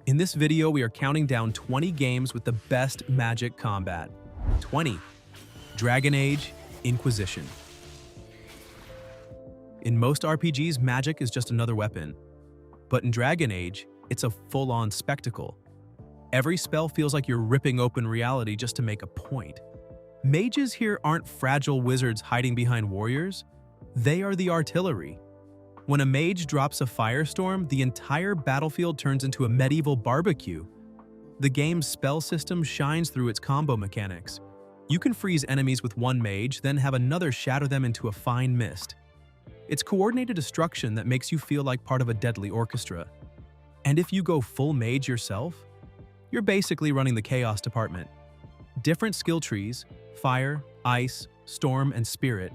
In this video, we are counting down 20 games with the best magic combat. 20. Dragon Age Inquisition. In most RPGs, magic is just another weapon. But in Dragon Age, it's a full-on spectacle. Every spell feels like you're ripping open reality just to make a point. Mages here aren't fragile wizards hiding behind warriors. They are the artillery. When a mage drops a firestorm, the entire battlefield turns into a medieval barbecue. The game's spell system shines through its combo mechanics. You can freeze enemies with one mage, then have another shatter them into a fine mist. It's coordinated destruction that makes you feel like part of a deadly orchestra. And if you go full mage yourself, you're basically running the chaos department. Different skill trees, fire, ice, storm, and spirit,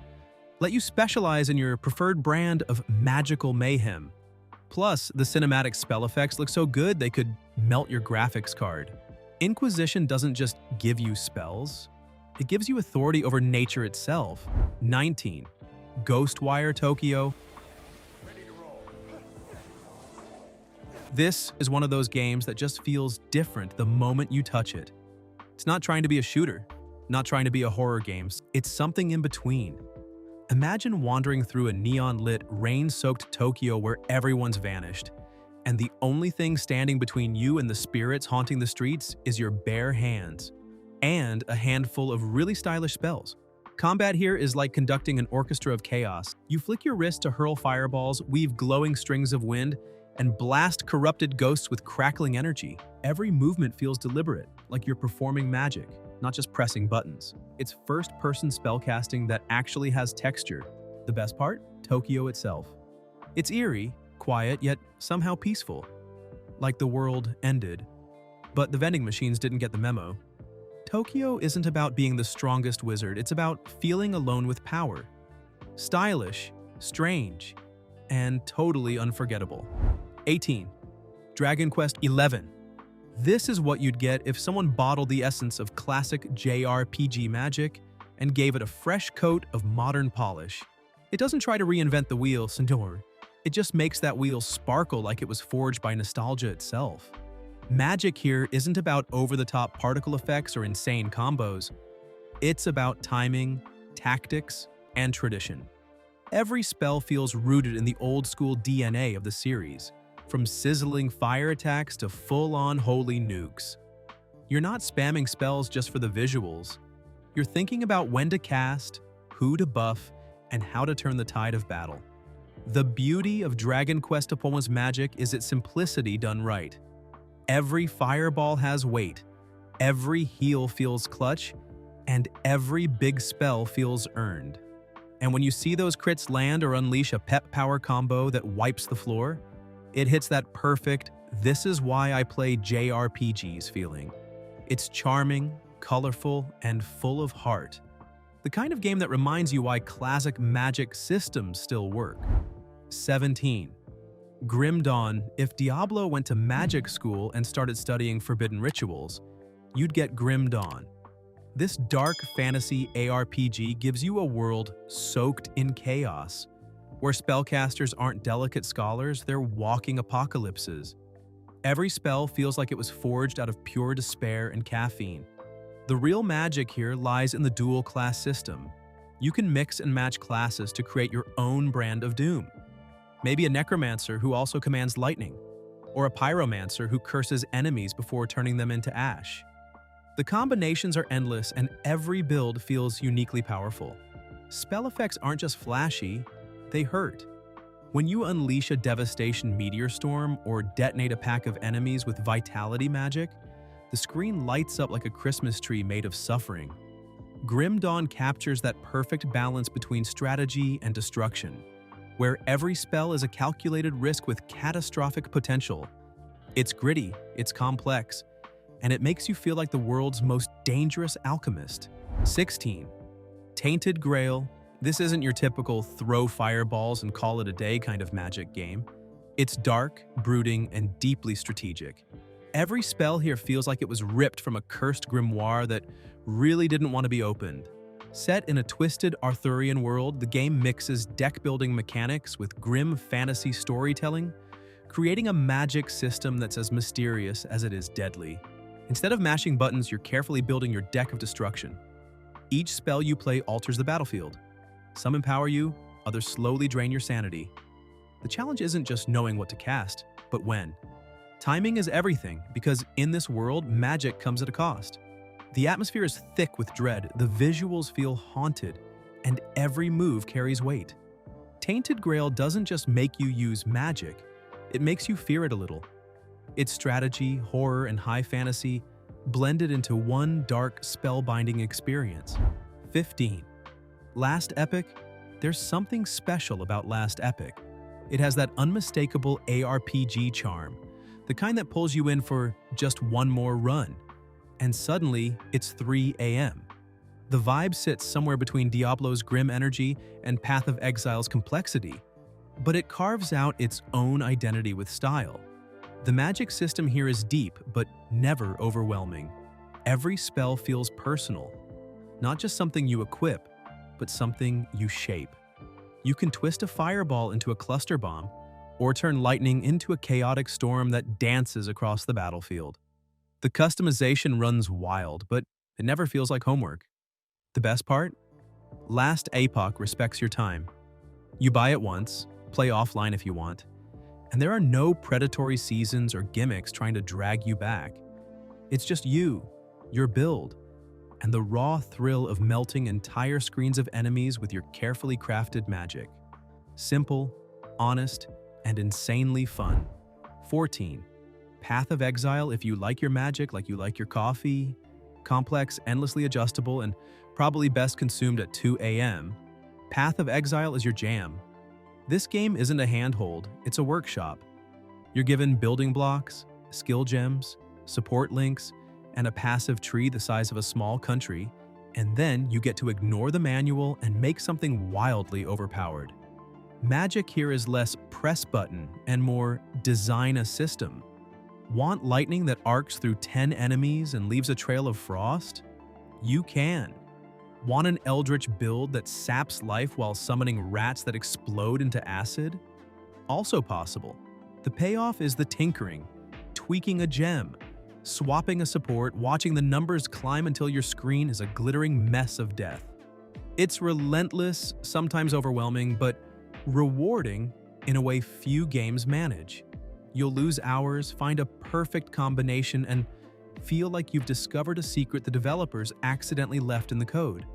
let you specialize in your preferred brand of magical mayhem. Plus, the cinematic spell effects look so good they could melt your graphics card. Inquisition doesn't just give you spells, it gives you authority over nature itself. 19. Ghostwire Tokyo. This is one of those games that just feels different the moment you touch it. It's not trying to be a shooter, not trying to be a horror game, it's something in between. Imagine wandering through a neon-lit, rain-soaked Tokyo where everyone's vanished, and the only thing standing between you and the spirits haunting the streets is your bare hands, and a handful of really stylish spells. Combat here is like conducting an orchestra of chaos. You flick your wrist to hurl fireballs, weave glowing strings of wind, and blast corrupted ghosts with crackling energy. Every movement feels deliberate, like you're performing magic, not just pressing buttons. It's first-person spellcasting that actually has texture. The best part? Tokyo itself. It's eerie, quiet, yet somehow peaceful. Like the world ended. But the vending machines didn't get the memo. Tokyo isn't about being the strongest wizard, it's about feeling alone with power. Stylish, strange, and totally unforgettable. 18. Dragon Quest XI. This is what you'd get if someone bottled the essence of classic JRPG magic and gave it a fresh coat of modern polish. It doesn't try to reinvent the wheel, Sindor. It just makes that wheel sparkle like it was forged by nostalgia itself. Magic here isn't about over-the-top particle effects or insane combos. It's about timing, tactics, and tradition. Every spell feels rooted in the old-school DNA of the series, from sizzling fire attacks to full-on holy nukes. You're not spamming spells just for the visuals. You're thinking about when to cast, who to buff, and how to turn the tide of battle. The beauty of Dragon Quest XI's magic is its simplicity done right. Every fireball has weight, every heal feels clutch, and every big spell feels earned. And when you see those crits land or unleash a pep power combo that wipes the floor, it hits that perfect, this is why I play JRPGs feeling. It's charming, colorful, and full of heart. The kind of game that reminds you why classic magic systems still work. 17. Grim Dawn. If Diablo went to magic school and started studying forbidden rituals, you'd get Grim Dawn. This dark fantasy ARPG gives you a world soaked in chaos, where spellcasters aren't delicate scholars, they're walking apocalypses. Every spell feels like it was forged out of pure despair and caffeine. The real magic here lies in the dual class system. You can mix and match classes to create your own brand of doom. Maybe a necromancer who also commands lightning, or a pyromancer who curses enemies before turning them into ash. The combinations are endless and every build feels uniquely powerful. Spell effects aren't just flashy, they hurt. When you unleash a devastation meteor storm or detonate a pack of enemies with vitality magic, the screen lights up like a Christmas tree made of suffering. Grim Dawn captures that perfect balance between strategy and destruction, where every spell is a calculated risk with catastrophic potential. It's gritty, it's complex, and it makes you feel like the world's most dangerous alchemist. 16. Tainted Grail. This isn't your typical throw fireballs and call it a day kind of magic game. It's dark, brooding, and deeply strategic. Every spell here feels like it was ripped from a cursed grimoire that really didn't want to be opened. Set in a twisted Arthurian world, the game mixes deck-building mechanics with grim fantasy storytelling, creating a magic system that's as mysterious as it is deadly. Instead of mashing buttons, you're carefully building your deck of destruction. Each spell you play alters the battlefield. Some empower you, others slowly drain your sanity. The challenge isn't just knowing what to cast, but when. Timing is everything, because in this world, magic comes at a cost. The atmosphere is thick with dread, the visuals feel haunted, and every move carries weight. Tainted Grail doesn't just make you use magic, it makes you fear it a little. Its strategy, horror, and high fantasy blended into one dark, spellbinding experience. 15. Last Epoch? There's something special about Last Epoch. It has that unmistakable ARPG charm, the kind that pulls you in for just one more run. And suddenly, it's 3 a.m. The vibe sits somewhere between Diablo's grim energy and Path of Exile's complexity, but it carves out its own identity with style. The magic system here is deep, but never overwhelming. Every spell feels personal, not just something you equip, but something you shape. You can twist a fireball into a cluster bomb, or turn lightning into a chaotic storm that dances across the battlefield. The customization runs wild, but it never feels like homework. The best part? Last Epoch respects your time. You buy it once, play offline if you want, and there are no predatory seasons or gimmicks trying to drag you back. It's just you, your build, and the raw thrill of melting entire screens of enemies with your carefully crafted magic. Simple, honest, and insanely fun. 14. Path of Exile if you like your magic like you like your coffee. Complex, endlessly adjustable, and probably best consumed at 2 a.m. Path of Exile is your jam. This game isn't a handhold, it's a workshop. You're given building blocks, skill gems, support links, and a passive tree the size of a small country, and then you get to ignore the manual and make something wildly overpowered. Magic here is less press button and more design a system. Want lightning that arcs through 10 enemies and leaves a trail of frost? You can. Want an eldritch build that saps life while summoning rats that explode into acid? Also possible. The payoff is the tinkering, tweaking a gem, swapping a support, watching the numbers climb until your screen is a glittering mess of death. It's relentless, sometimes overwhelming, but rewarding in a way few games manage. You'll lose hours, find a perfect combination, and feel like you've discovered a secret the developers accidentally left in the code.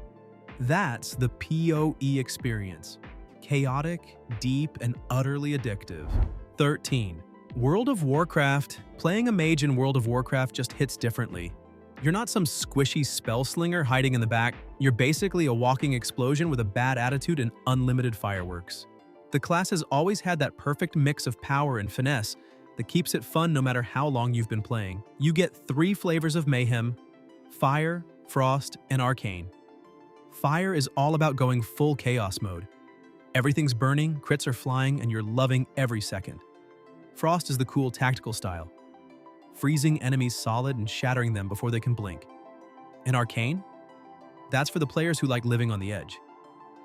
That's the PoE experience. Chaotic, deep, and utterly addictive. 13. World of Warcraft. Playing a mage in World of Warcraft just hits differently. You're not some squishy spell slinger hiding in the back. You're basically a walking explosion with a bad attitude and unlimited fireworks. The class has always had that perfect mix of power and finesse that keeps it fun no matter how long you've been playing. You get 3 flavors of mayhem: fire, frost, and arcane. Fire is all about going full chaos mode. Everything's burning, crits are flying, and you're loving every second. Frost is the cool tactical style, freezing enemies solid and shattering them before they can blink. And arcane? That's for the players who like living on the edge,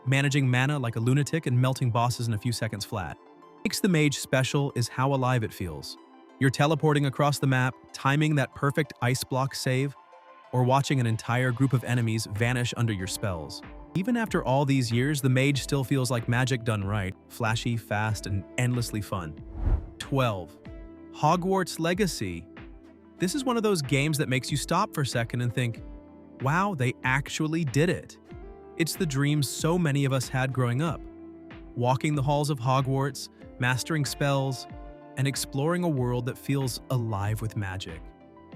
managing mana like a lunatic and melting bosses in a few seconds flat. What makes the mage special is how alive it feels. You're teleporting across the map, timing that perfect ice block save, or watching an entire group of enemies vanish under your spells. Even after all these years, the mage still feels like magic done right, flashy, fast, and endlessly fun. 12. Hogwarts Legacy. This is one of those games that makes you stop for a second and think, wow, they actually did it. It's the dream so many of us had growing up. Walking the halls of Hogwarts, mastering spells, and exploring a world that feels alive with magic.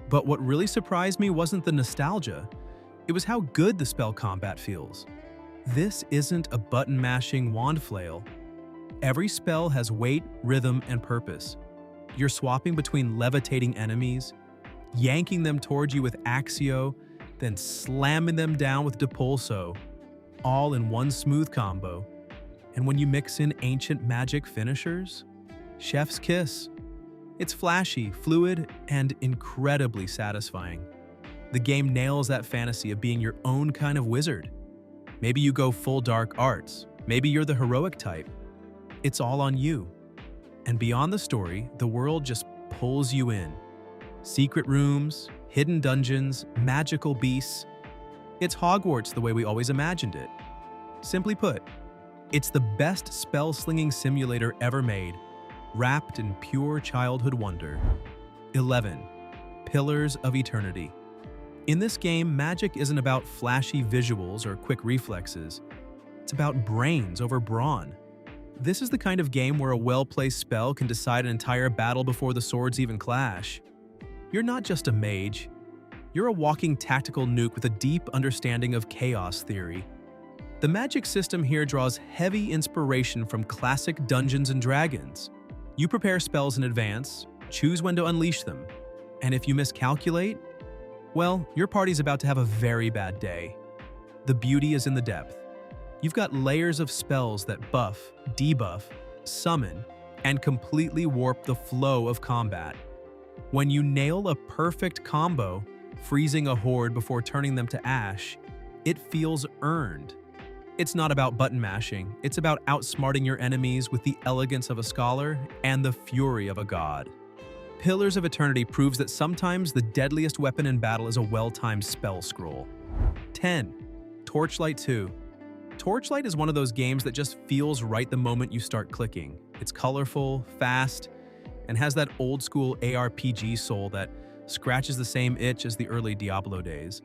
But what really surprised me wasn't the nostalgia, it was how good the spell combat feels. This isn't a button-mashing wand flail. Every spell has weight, rhythm, and purpose. You're swapping between levitating enemies, yanking them towards you with Axio, then slamming them down with Depulso, all in one smooth combo. And when you mix in ancient magic finishers, chef's kiss. It's flashy, fluid, and incredibly satisfying. The game nails that fantasy of being your own kind of wizard. Maybe you go full dark arts, maybe you're the heroic type. It's all on you. And beyond the story, the world just pulls you in. Secret rooms, hidden dungeons, magical beasts. It's Hogwarts the way we always imagined it. Simply put, it's the best spell-slinging simulator ever made, wrapped in pure childhood wonder. 11. Pillars of Eternity. In this game, magic isn't about flashy visuals or quick reflexes. It's about brains over brawn. This is the kind of game where a well-placed spell can decide an entire battle before the swords even clash. You're not just a mage. You're a walking tactical nuke with a deep understanding of chaos theory. The magic system here draws heavy inspiration from classic Dungeons & Dragons. You prepare spells in advance, choose when to unleash them, and if you miscalculate, well, your party's about to have a very bad day. The beauty is in the depth. You've got layers of spells that buff, debuff, summon, and completely warp the flow of combat. When you nail a perfect combo, freezing a horde before turning them to ash, it feels earned. It's not about button mashing, it's about outsmarting your enemies with the elegance of a scholar and the fury of a god. Pillars of Eternity proves that sometimes the deadliest weapon in battle is a well-timed spell scroll. 10. Torchlight II. Torchlight is one of those games that just feels right the moment you start clicking. It's colorful, fast, and has that old-school ARPG soul that scratches the same itch as the early Diablo days,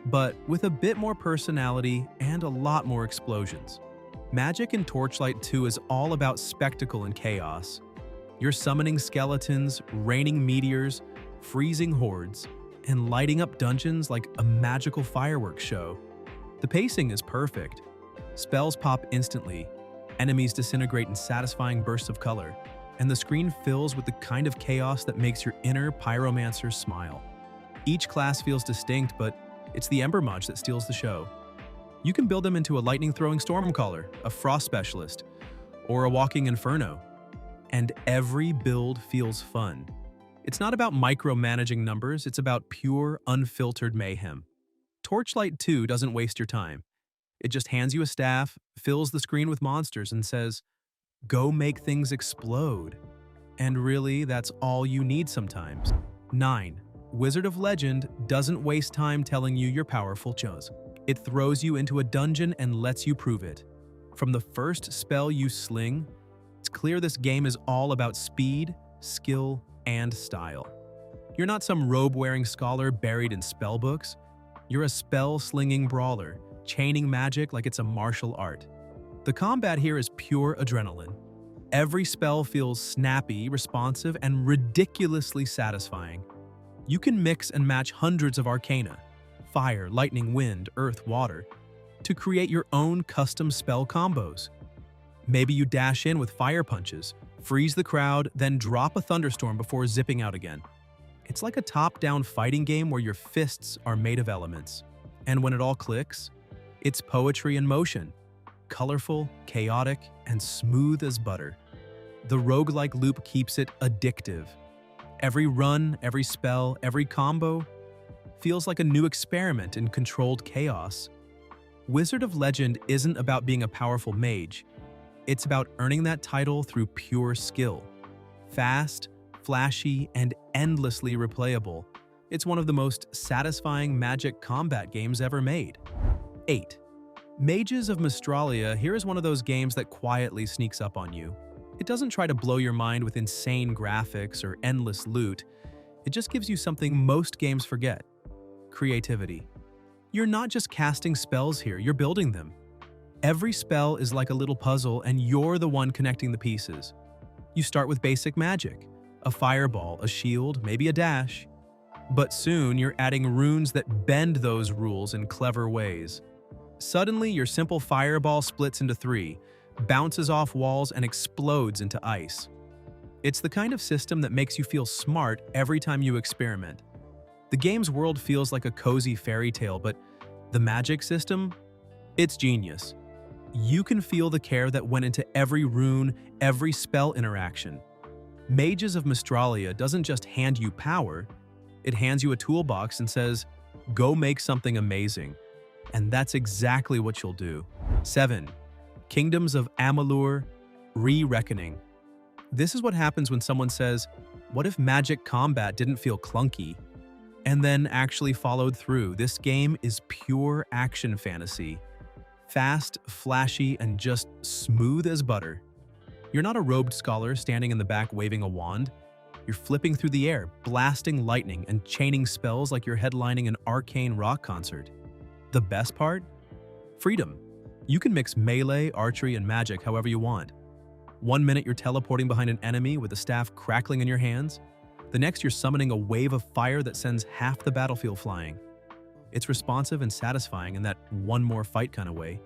but with a bit more personality and a lot more explosions. Magic in Torchlight 2 is all about spectacle and chaos. You're summoning skeletons, raining meteors, freezing hordes, and lighting up dungeons like a magical fireworks show. The pacing is perfect. Spells pop instantly, enemies disintegrate in satisfying bursts of color, and the screen fills with the kind of chaos that makes your inner pyromancer smile. Each class feels distinct, but it's the Ember Mage that steals the show. You can build them into a lightning-throwing Stormcaller, a Frost Specialist, or a Walking Inferno. And every build feels fun. It's not about micromanaging numbers, it's about pure, unfiltered mayhem. Torchlight 2 doesn't waste your time. It just hands you a staff, fills the screen with monsters, and says, go make things explode. And really, that's all you need sometimes. 9. Wizard of Legend doesn't waste time telling you you're powerful, Chose. It throws you into a dungeon and lets you prove it. From the first spell you sling, it's clear this game is all about speed, skill, and style. You're not some robe-wearing scholar buried in spellbooks. You're a spell-slinging brawler, chaining magic like it's a martial art. The combat here is pure adrenaline. Every spell feels snappy, responsive, and ridiculously satisfying. You can mix and match hundreds of arcana, fire, lightning, wind, earth, water, to create your own custom spell combos. Maybe you dash in with fire punches, freeze the crowd, then drop a thunderstorm before zipping out again. It's like a top-down fighting game where your fists are made of elements. And when it all clicks, it's poetry in motion, colorful, chaotic, and smooth as butter. The roguelike loop keeps it addictive. Every run, every spell, every combo feels like a new experiment in controlled chaos. Wizard of Legend isn't about being a powerful mage. It's about earning that title through pure skill. Fast, flashy, and endlessly replayable, it's one of the most satisfying magic combat games ever made. 8. Mages of Mystralia. Here is one of those games that quietly sneaks up on you. It doesn't try to blow your mind with insane graphics or endless loot. It just gives you something most games forget: creativity. You're not just casting spells here, you're building them. Every spell is like a little puzzle, and you're the one connecting the pieces. You start with basic magic, a fireball, a shield, maybe a dash. But soon you're adding runes that bend those rules in clever ways. Suddenly, your simple fireball splits into 3, bounces off walls, and explodes into ice. It's the kind of system that makes you feel smart every time you experiment. The game's world feels like a cozy fairy tale, but the magic system? It's genius. You can feel the care that went into every rune, every spell interaction. Mages of Mystralia doesn't just hand you power, it hands you a toolbox and says, go make something amazing. And that's exactly what you'll do. 7. Kingdoms of Amalur: Re-Reckoning. This is what happens when someone says, "What if magic combat didn't feel clunky?" and then actually followed through. This game is pure action fantasy. Fast, flashy, and just smooth as butter. You're not a robed scholar standing in the back waving a wand. You're flipping through the air, blasting lightning, and chaining spells like you're headlining an arcane rock concert. The best part? Freedom. You can mix melee, archery, and magic however you want. One minute you're teleporting behind an enemy with a staff crackling in your hands. The next you're summoning a wave of fire that sends half the battlefield flying. It's responsive and satisfying in that one more fight kind of way.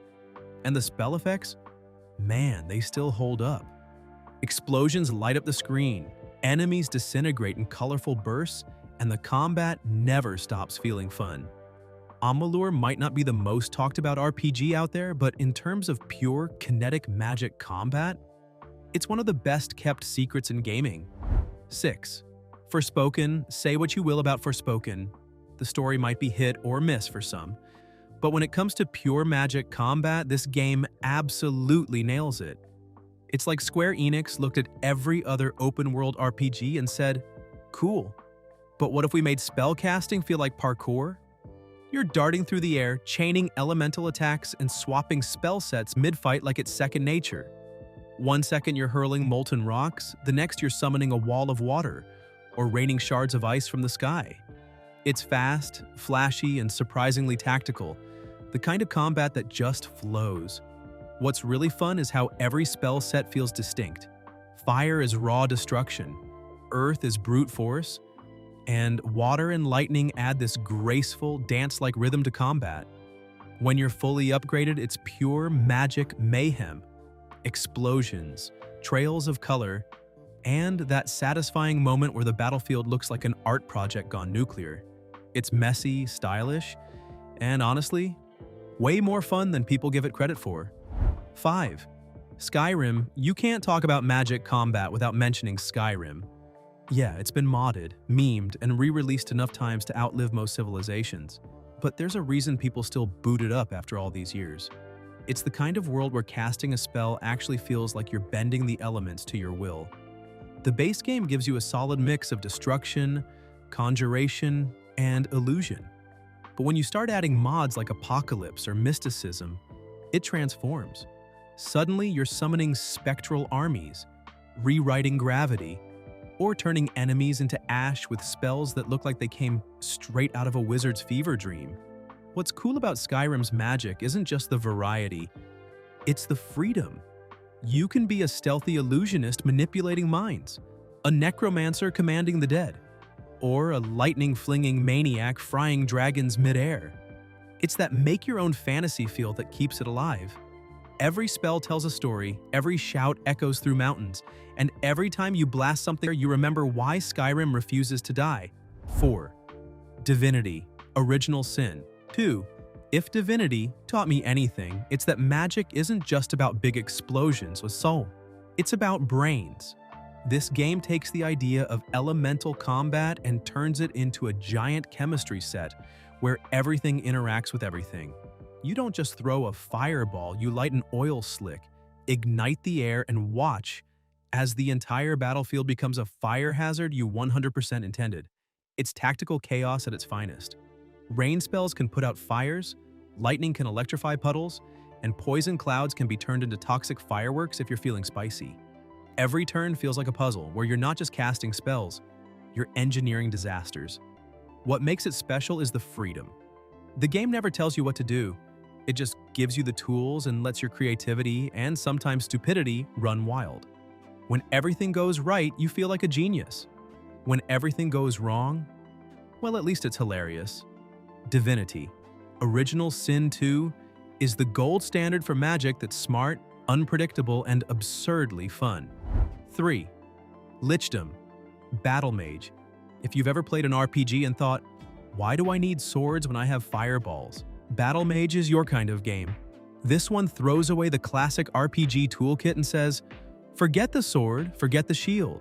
And the spell effects? Man, they still hold up. Explosions light up the screen, enemies disintegrate in colorful bursts, and the combat never stops feeling fun. Amalur might not be the most talked about RPG out there, but in terms of pure kinetic magic combat, it's one of the best kept secrets in gaming. 6. Forspoken. Say what you will about Forspoken. The story might be hit or miss for some. But when it comes to pure magic combat, this game absolutely nails it. It's like Square Enix looked at every other open-world RPG and said, "Cool, but what if we made spellcasting feel like parkour?" You're darting through the air, chaining elemental attacks, and swapping spell sets mid-fight like it's second nature. One second you're hurling molten rocks, the next you're summoning a wall of water, or raining shards of ice from the sky. It's fast, flashy, and surprisingly tactical, the kind of combat that just flows. What's really fun is how every spell set feels distinct. Fire is raw destruction, earth is brute force, and water and lightning add this graceful, dance-like rhythm to combat. When you're fully upgraded, it's pure magic mayhem. Explosions, trails of color, and that satisfying moment where the battlefield looks like an art project gone nuclear. It's messy, stylish, and honestly, way more fun than people give it credit for. 5. Skyrim. You can't talk about magic combat without mentioning Skyrim. Yeah, it's been modded, memed, and re-released enough times to outlive most civilizations. But there's a reason people still boot it up after all these years. It's the kind of world where casting a spell actually feels like you're bending the elements to your will. The base game gives you a solid mix of destruction, conjuration, and illusion. But when you start adding mods like apocalypse or mysticism, it transforms. Suddenly, you're summoning spectral armies, rewriting gravity, or turning enemies into ash with spells that look like they came straight out of a wizard's fever dream. What's cool about Skyrim's magic isn't just the variety, it's the freedom. You can be a stealthy illusionist manipulating minds, a necromancer commanding the dead, or a lightning-flinging maniac frying dragons mid-air. It's that make-your-own fantasy feel that keeps it alive. Every spell tells a story, every shout echoes through mountains, and every time you blast something, you remember why Skyrim refuses to die. 4. Divinity. Original Sin. 2. If Divinity taught me anything, it's that magic isn't just about big explosions with soul. It's about brains. This game takes the idea of elemental combat and turns it into a giant chemistry set where everything interacts with everything. You don't just throw a fireball, you light an oil slick, ignite the air, and watch as the entire battlefield becomes a fire hazard you 100% intended. It's tactical chaos at its finest. Rain spells can put out fires, lightning can electrify puddles, and poison clouds can be turned into toxic fireworks if you're feeling spicy. Every turn feels like a puzzle where you're not just casting spells, you're engineering disasters. What makes it special is the freedom. The game never tells you what to do. It just gives you the tools and lets your creativity and sometimes stupidity run wild. When everything goes right, you feel like a genius. When everything goes wrong, well, at least it's hilarious. Divinity. Original Sin 2 is the gold standard for magic that's smart, unpredictable, and absurdly fun. 3. Lichdom. Battlemage. If you've ever played an RPG and thought, why do I need swords when I have fireballs? Battlemage is your kind of game. This one throws away the classic RPG toolkit and says, forget the sword, forget the shield.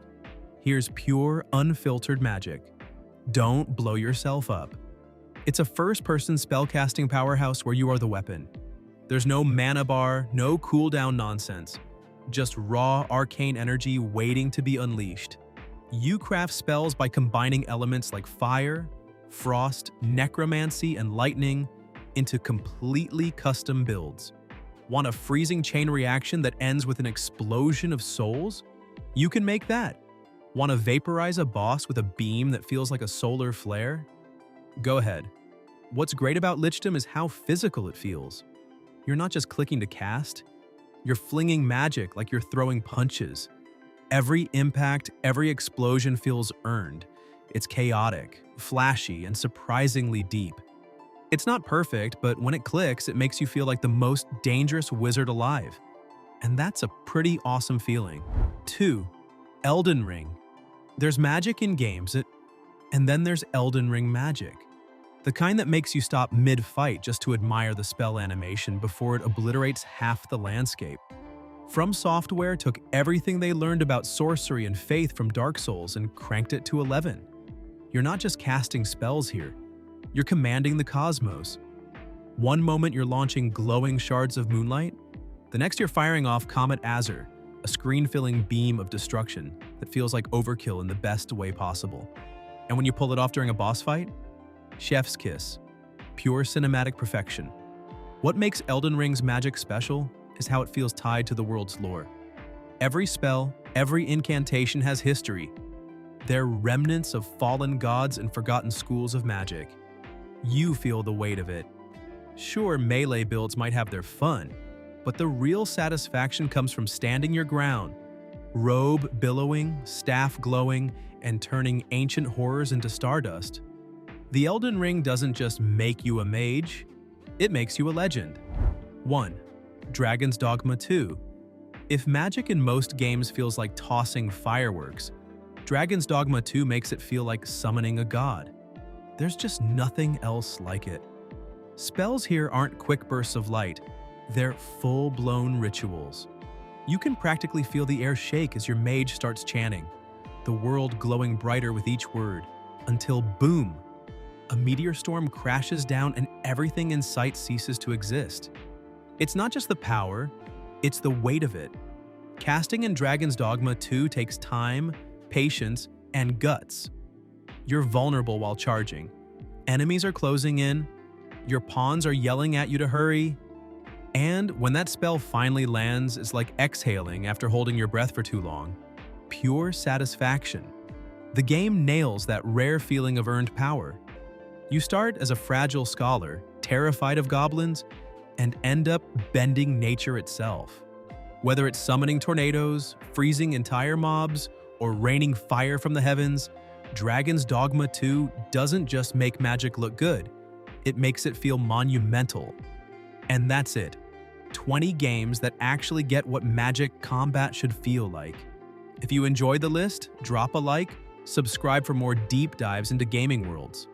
Here's pure, unfiltered magic. Don't blow yourself up. It's a first-person spellcasting powerhouse where you are the weapon. There's no mana bar, no cooldown nonsense. just raw arcane energy waiting to be unleashed. You craft spells by combining elements like fire, frost, necromancy, and lightning into completely custom builds. Want a freezing chain reaction that ends with an explosion of souls? You can make that. Want to vaporize a boss with a beam that feels like a solar flare? Go ahead. What's great about Lichdom is how physical it feels. You're not just clicking to cast, you're flinging magic like you're throwing punches. Every impact, every explosion feels earned. It's chaotic, flashy, and surprisingly deep. It's not perfect, but when it clicks, it makes you feel like the most dangerous wizard alive. And that's a pretty awesome feeling. 2. Elden Ring. There's magic in games, and then there's Elden Ring magic. The kind that makes you stop mid-fight just to admire the spell animation before it obliterates half the landscape. From Software took everything they learned about sorcery and faith from Dark Souls and cranked it to 11. You're not just casting spells here, you're commanding the cosmos. One moment you're launching glowing shards of moonlight, the next you're firing off Comet Azure, a screen-filling beam of destruction that feels like overkill in the best way possible. And when you pull it off during a boss fight, chef's kiss, pure cinematic perfection. What makes Elden Ring's magic special is how it feels tied to the world's lore. Every spell, every incantation has history. They're remnants of fallen gods and forgotten schools of magic. You feel the weight of it. Sure, melee builds might have their fun, but the real satisfaction comes from standing your ground, robe billowing, staff glowing, and turning ancient horrors into stardust. The Elden Ring doesn't just make you a mage, it makes you a legend. 1. Dragon's Dogma 2. If magic in most games feels like tossing fireworks, Dragon's Dogma 2 makes it feel like summoning a god. There's just nothing else like it. Spells here aren't quick bursts of light, they're full-blown rituals. You can practically feel the air shake as your mage starts chanting, the world glowing brighter with each word, until boom! A meteor storm crashes down and everything in sight ceases to exist. It's not just the power, it's the weight of it. Casting in Dragon's Dogma 2 takes time, patience, and guts. You're vulnerable while charging. Enemies are closing in, your pawns are yelling at you to hurry, and when that spell finally lands, it's like exhaling after holding your breath for too long. Pure satisfaction. The game nails that rare feeling of earned power. You start as a fragile scholar, terrified of goblins, and end up bending nature itself. Whether it's summoning tornadoes, freezing entire mobs, or raining fire from the heavens, Dragon's Dogma 2 doesn't just make magic look good, it makes it feel monumental. And that's it. 20 games that actually get what magic combat should feel like. If you enjoyed the list, drop a like, subscribe for more deep dives into gaming worlds.